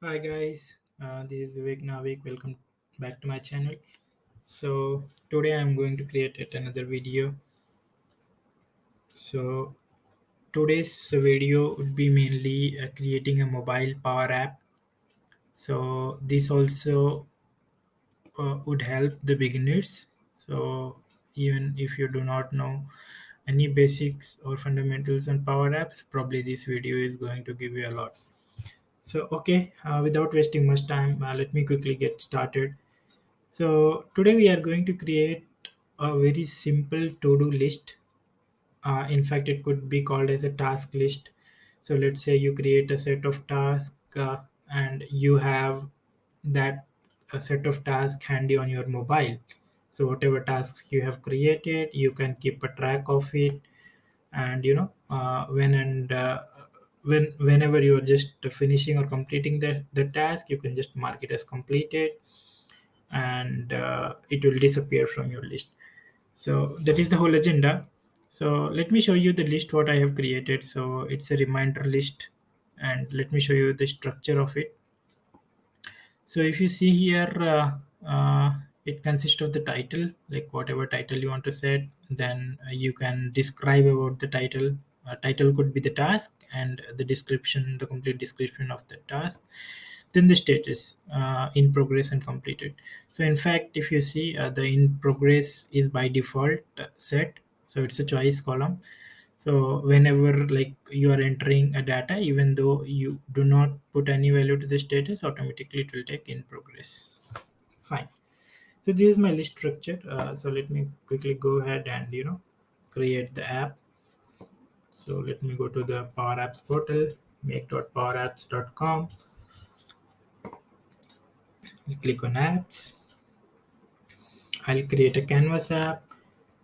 Hi guys, this is Vivek Navik. Welcome back to my channel. So today I'm going to create yet another video. So today's video would be mainly creating a mobile power app. So this also would help the beginners. So even if you do not know any basics or fundamentals on power apps, probably this video is going to give you a lot. So okay, without wasting much time, let me quickly get started. So today we are going to create a very simple to-do list. In fact, it could be called as a task list. So let's say you create a set of tasks and you have that a set of tasks handy on your mobile. So whatever tasks you have created, you can keep a track of it, and whenever you are just finishing or completing the task, you can just mark it as completed, and it will disappear from your list. So that is the whole agenda. So let me show you the list what I have created. So it's a reminder list, and let me show you the structure of it. So if you see here, it consists of the title, like whatever title you want to set. Then you can describe about the title. Title could be the task, and the description, the complete description of the task. Then the status, in progress and completed. So in fact, if you see, the in progress is by default set. So it's a choice column. So whenever like you are entering a data, even though you do not put any value to the status, automatically it will take in progress. Fine. So this is my list structure. So let me quickly go ahead and create the app. So let me go to the Power Apps portal, make.powerapps.com. Click on apps. I'll create a Canvas app.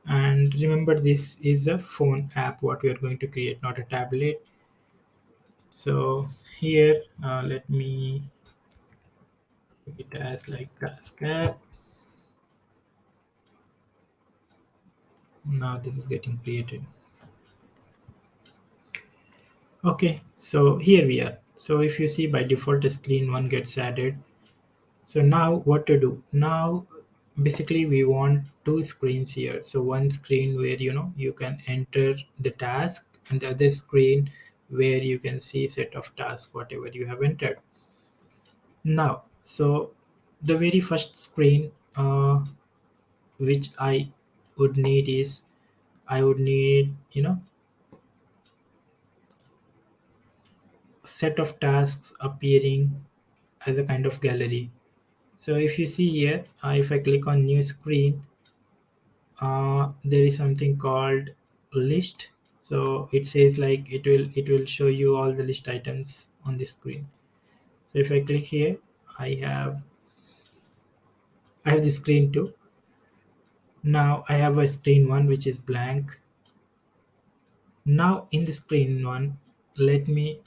And remember, this is a phone app what we are going to create, not a tablet. So here, let me make it as like task app. Now this is getting created. Okay, so here we are. So if you see, by default the screen one gets added. So now what to do? Now basically we want two screens here. So one screen where you can enter the task, and the other screen where you can see set of tasks whatever you have entered. Now, so the very first screen which I would need is, I would need set of tasks appearing as a kind of gallery. So if you see here, if I click on new screen, there is something called list. So it says like it will show you all the list items on the screen. So if I click here, I have I have the screen two. Now I have a screen one which is blank. Now in the screen one, let me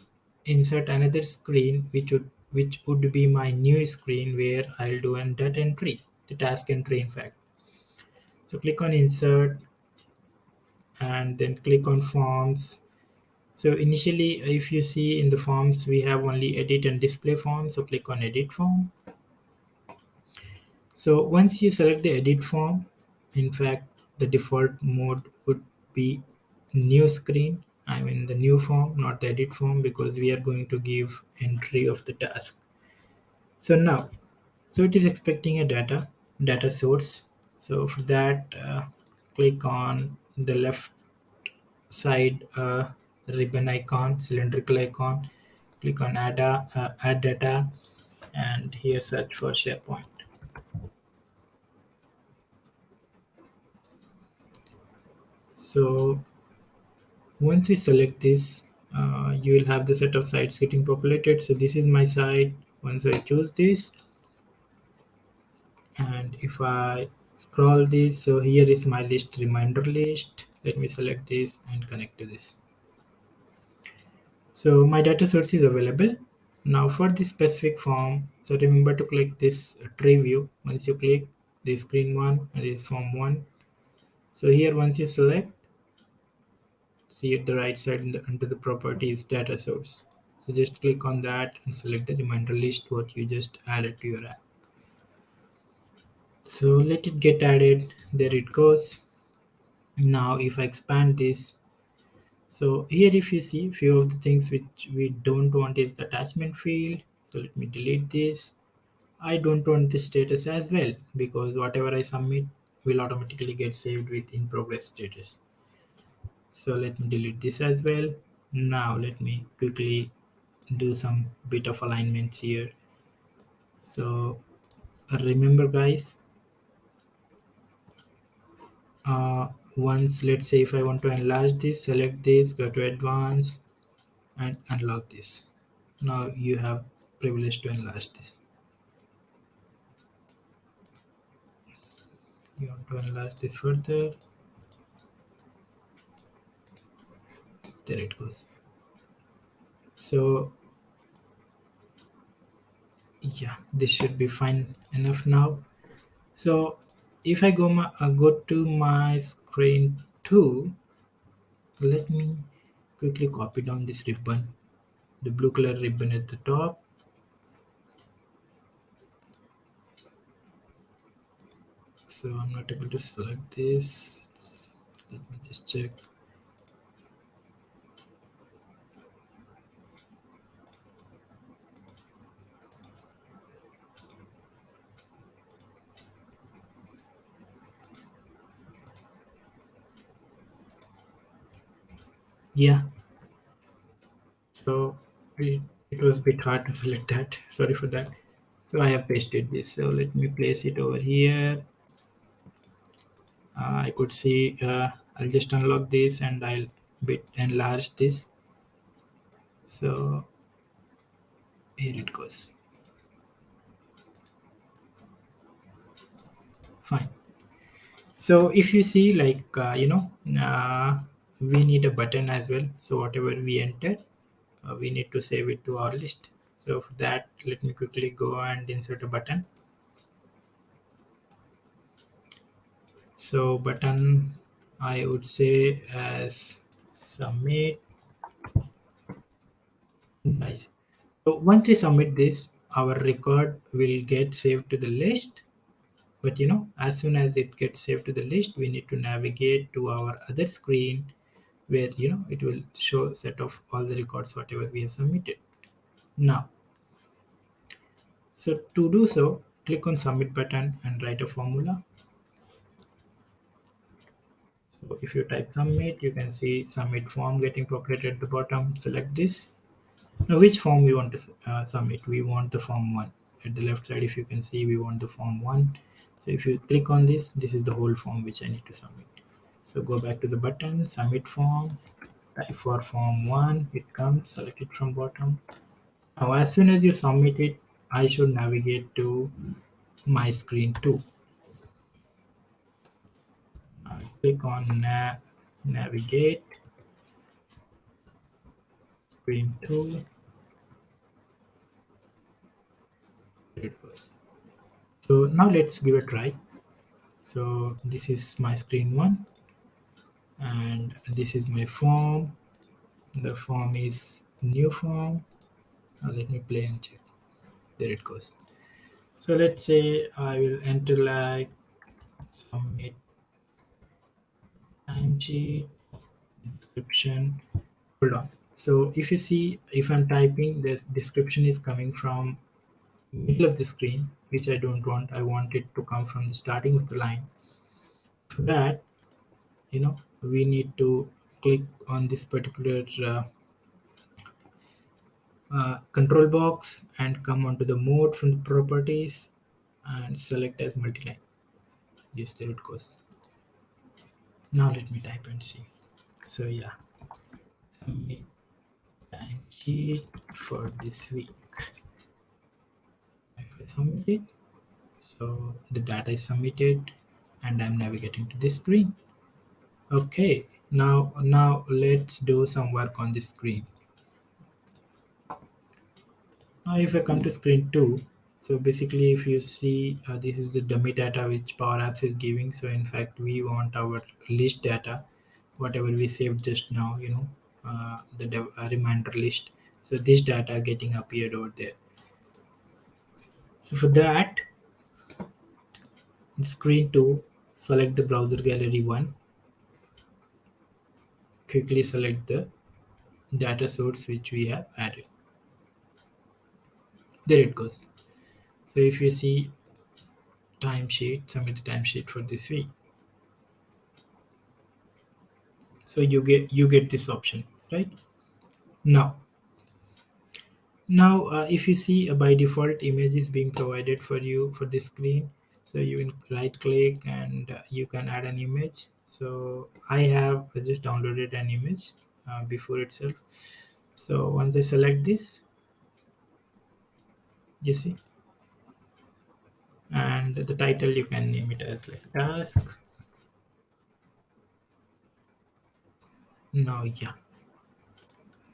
insert another screen which would be my new screen where I'll do an data entry, the task entry in fact. So click on insert and then click on forms. So initially, if you see in the forms, we have only edit and display form. So click on edit form. So once you select the edit form, in fact, the default mode would be new screen. I mean the new form, not the edit form, because we are going to give entry of the task. So now, so it is expecting a data source. So for that, click on the left side ribbon icon, cylindrical icon. Click on add data, and here search for SharePoint. So once we select this, you will have the set of sites getting populated. So this is my site. Once I choose this, and if I scroll this, so here is my list, reminder list. Let me select this and connect to this. So my data source is available. Now for this specific form, so remember to click this tree view. Once you click the screen one and this form one. So here once you select, see at the right side under the properties data source. So just click on that and select the reminder list what you just added to your app. So let it get added. There it goes. Now if I expand this, so here if you see few of the things which we don't want is the attachment field. So let me delete this. I don't want this status as well because whatever I submit will automatically get saved with in progress status. So let me delete this as well. Now let me quickly do some bit of alignments here. So remember guys, uh, once let's say if I want to enlarge this, select this, go to advanced and unlock this. Now you have privilege to enlarge this. You want to enlarge this further. There it goes. So yeah, this should be fine enough now. So if I go to my screen 2, let me quickly copy down this ribbon, the blue color ribbon at the top. So I'm not able to select this. Let me just check. Yeah, so it was a bit hard to select that. Sorry for that. So I have pasted this. So let me place it over here. I could see. I'll just unlock this and I'll bit enlarge this. So here it goes. Fine. So if you see like we need a button as well. So whatever we enter, we need to save it to our list. So for that, let me quickly go and insert a button. So button, I would say as submit. Nice. So once we submit this, our record will get saved to the list. But as soon as it gets saved to the list, we need to navigate to our other screen where it will show a set of all the records whatever we have submitted. Now, so to do so, click on submit button and write a formula. So if you type submit, you can see submit form getting populated at the bottom. Select this. Now which form we want to submit? We want the form 1. At the left side, if you can see, we want the form 1. So if you click on this is the whole form which I need to submit. So go back to the button, submit form, type for form 1, it comes, select it from bottom. Now as soon as you submit it, I should navigate to my screen 2. Click on navigate, screen 2. There it goes. So now let's give a try. So this is my screen 1 and this is my form. The form is new form. Now let me play and check. There it goes. So let's say I will enter like submit timesheet description. Hold on. So if you see, if I'm typing, the description is coming from middle of the screen, which I don't want. I want it to come from the starting of the line. For that, we need to click on this particular control box and come onto the mode from the properties and select as multi-line. Yes, there it goes. Now let me type and see. So yeah, submit timesheet for this week. If I submit it, so the data is submitted and I'm navigating to this screen. Okay, now let's do some work on this screen. Now if I come to screen 2, so basically if you see this is the dummy data which Power Apps is giving. So in fact we want our list data, whatever we saved just now, the reminder list. So this data getting appeared over there. So for that, screen 2, select the browser gallery 1, quickly select the data source which we have added. There it goes. So if you see timesheet, submit the timesheet for this week. So you get this option, right? Now, if you see by default image is being provided for you for this screen, so you will right click and you can add an image. So I have just downloaded an image before itself. So once I select this, you see, and the title you can name it as like task. Now, yeah,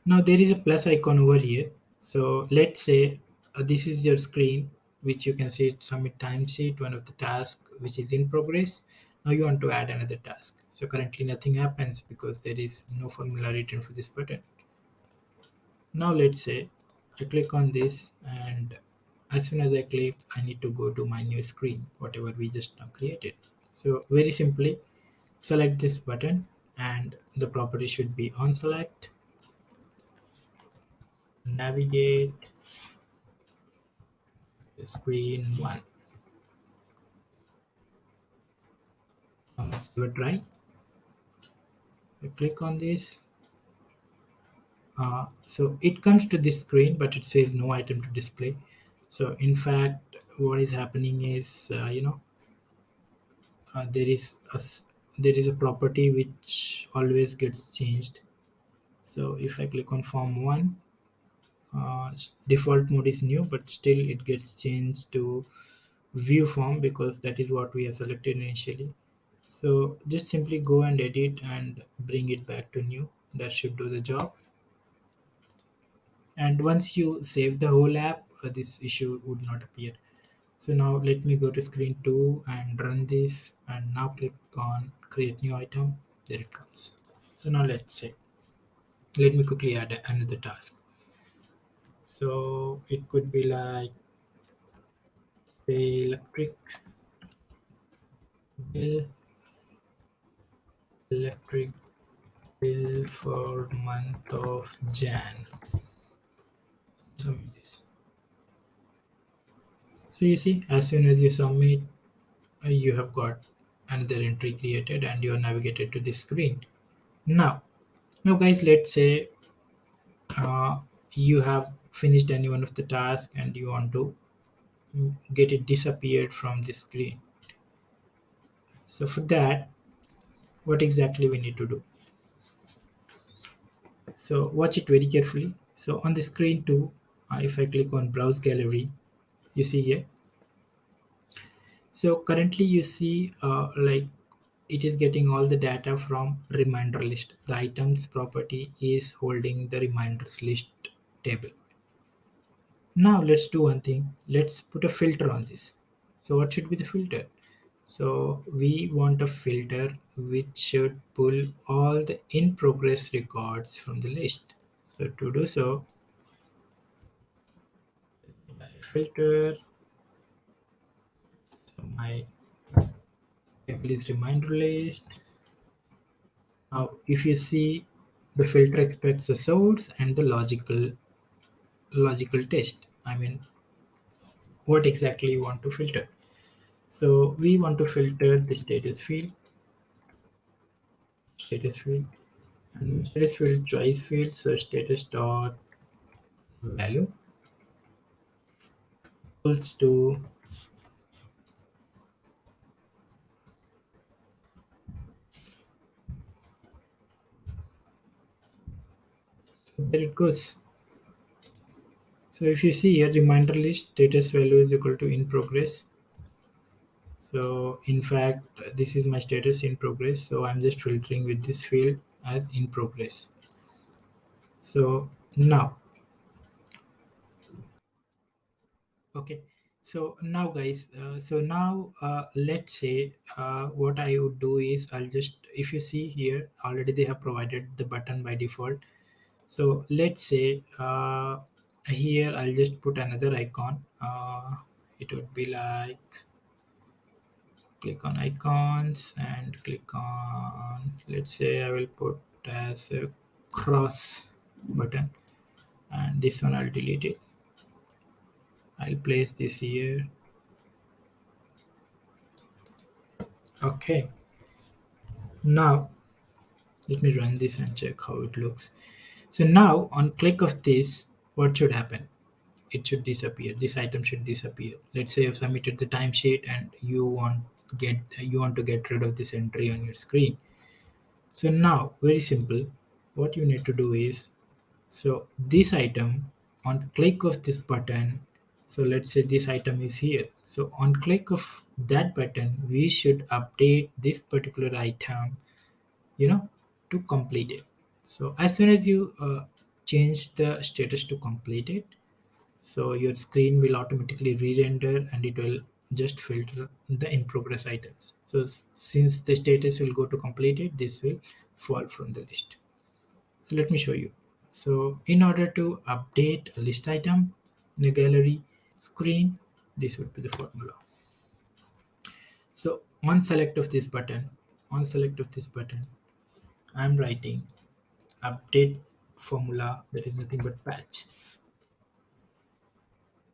now there is a plus icon over here. So let's say this is your screen, which you can see submit timesheet, one of the tasks which is in progress. Now you want to add another task. So currently nothing happens because there is no formula written for this button. Now let's say I click on this, and as soon as I click, I need to go to my new screen, whatever we just now created. So very simply select this button, and the property should be on select, navigate screen 1. Give a try. I click on this. So it comes to this screen, but it says no item to display. So in fact, what is happening is, there is there is a property which always gets changed. So if I click on form 1, default mode is new, but still it gets changed to view form because that is what we have selected initially. So just simply go and edit and bring it back to new. That should do the job. And once you save the whole app, this issue would not appear. So now let me go to screen 2 and run this, and now click on create new item. There it comes. So now let's say, let me quickly add another task. So it could be like pay electric bill, electric bill for month of Jan. Submit this. So you see, as soon as you submit, you have got another entry created and you are navigated to this screen. Now guys, let's say uh, you have finished any one of the tasks and you want to get it disappeared from the screen. So for that, what exactly we need to do? So watch it very carefully. So on the screen too, if I click on browse gallery, you see here. So currently you see like it is getting all the data from reminder list. The items property is holding the reminders list table. Now let's do one thing. Let's put a filter on this. So what should be the filter? So we want a filter which should pull all the in progress records from the list. So to do so, filter. So my table is reminder list. Now if you see, the filter expects the source and the logical test. I mean, what exactly you want to filter. So we want to filter the status field, and status field choice field. So status dot value equals to, so there it goes. So if you see here, reminder list status value is equal to in progress. So in fact, this is my status in progress. So I'm just filtering with this field as in progress. So now, okay. So now guys, let's say what I would do is I'll just, if you see here, already they have provided the button by default. So let's say here I'll just put another icon. It would be like, click on icons and click on, let's say I will put as a cross button, and this one I'll delete it. I'll place this here. Okay, now let me run this and check how it looks. So now on click of this, what should happen? It should disappear. This item should disappear. Let's say you've submitted the timesheet and you want to get rid of this entry on your screen. So now, very simple. What you need to do is, so this item, on click of this button, so let's say this item is here. So on click of that button, we should update this particular item, you know, to complete it. So as soon as you change the status to completed, so your screen will automatically re-render and it will just filter the in progress items. So since the status will go to completed, this will fall from the list. So let me show you. So in order to update a list item in a gallery screen, this would be the formula. So on select of this button, I'm writing update formula, that is nothing but patch.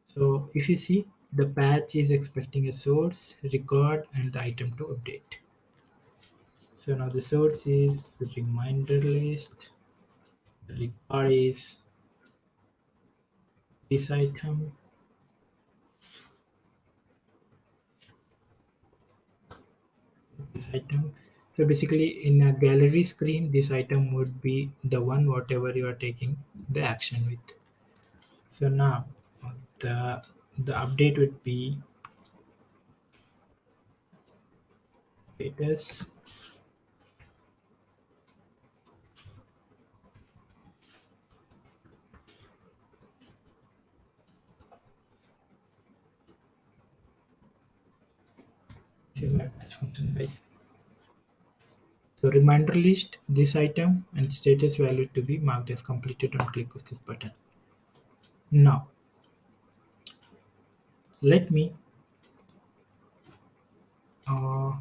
So if you see, the patch is expecting a source, record, and the item to update. So now the source is reminder list, the record is this item, this item. So basically in a gallery screen, this item would be the one whatever you are taking the action with. So now the the update would be status. This is my patch function, guys. So reminder list this item and status value to be marked as completed on click of this button. Now let me uh,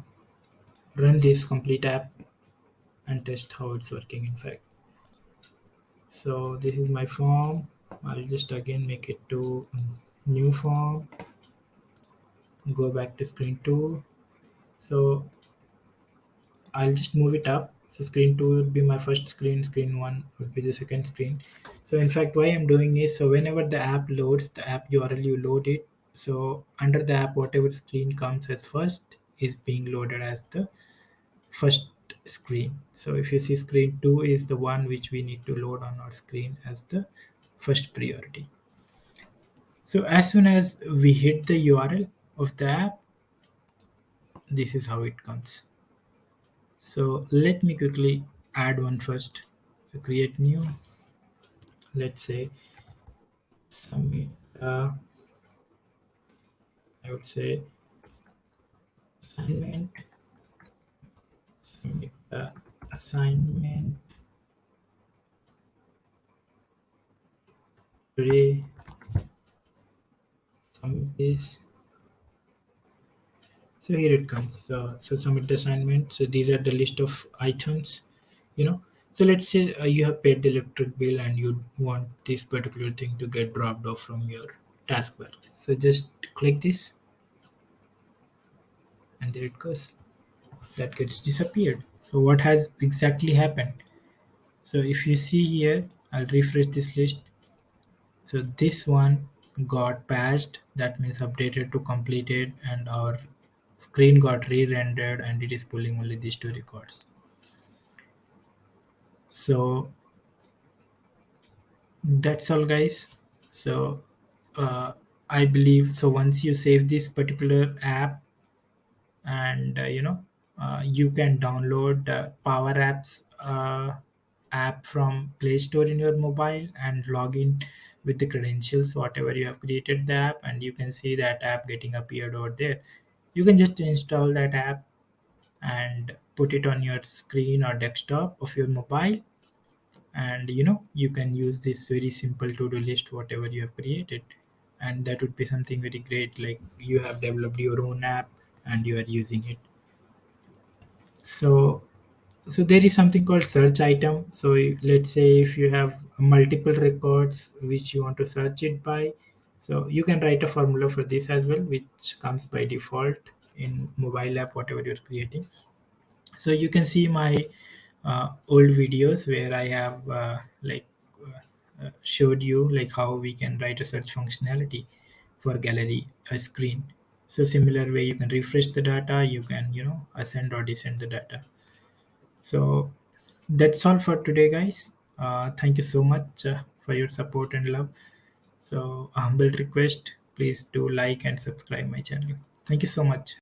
run this complete app and test how it's working in fact. So this is my form. I'll just again make it to new form, go back to screen 2. So I'll just move it up. So screen 2 would be my first screen, screen 1 would be the second screen. So in fact, why I'm doing is, so whenever the app loads, the app URL you load it. So under the app, whatever screen comes as first is being loaded as the first screen. So if you see, screen 2 is the one which we need to load on our screen as the first priority. So as soon as we hit the URL of the app, this is how it comes. So let me quickly add one first. So create new, let's say submit, I would say assignment, submit the assignment today, submit this. So here it comes. So submit the assignment. So these are the list of items, you know. So let's say you have paid the electric bill and you want this particular thing to get dropped off from your taskbar. So just click this and there it goes. That gets disappeared. So what has exactly happened? So if you see here, I'll refresh this list. So this one got patched, that means updated to completed, and our screen got re-rendered and it is pulling only these two records. So that's all guys. So uh, I believe, so once you save this particular app, and you can download power apps app from play store in your mobile and log in with the credentials whatever you have created the app, and you can see that app getting appeared over there. You can just install that app and put it on your screen or desktop of your mobile, and you can use this very simple to-do list whatever you have created, and that would be something very great, like you have developed your own app and you are using it. So so there is something called search item. So let's say if you have multiple records which you want to search it by, so you can write a formula for this as well, which comes by default in mobile app whatever you're creating. So you can see my old videos where I have showed you like how we can write a search functionality for gallery screen. So similar way you can refresh the data, you can ascend or descend the data. So that's all for today, guys. Thank you so much for your support and love. So a humble request, please do like and subscribe my channel. Thank you so much.